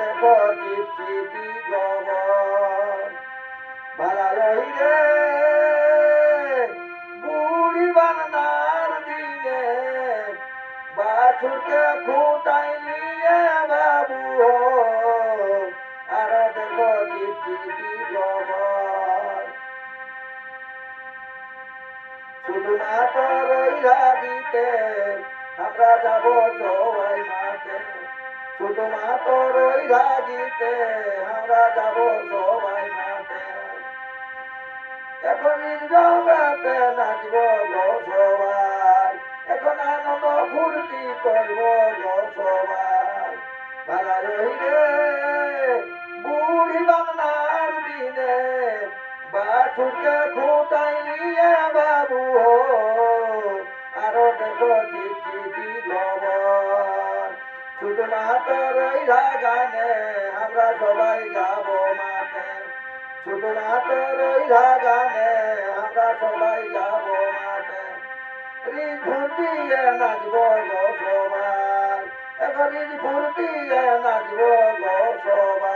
দেখো চিঠি গবর ভালা রহিরে বুড়ি বানার দিনে বাছুরকে খুঁটাই নিয়ে বাবু আর দেখো চিঠি গবর শুধু মাত্র রইরা দিতে আমরা যাব সবাই মাঠে শুধু মাত্র রইরা দিতে আমরা যাব সবাই মাঠে এখন জগতে নাচব গো সবাই এখন আনন্দ ফুর্তি করব গো সবাই ভালা রইলে বুড়ি বাংলার দিনে বাছুরকে খুঁটাই নিয়ে বাবু আরো দেখো চিঠি খবর শুধু মাত্র রইরা গানে আমরা সবাই যাব মাঠে শুধু মাত্র রইরা গানে আমরা সবাই যাব মাঠে রিজ ফুটিয়ে নাচব গো সবাই এখন রিজ ফুটিয়ে নাচব গো সবাই।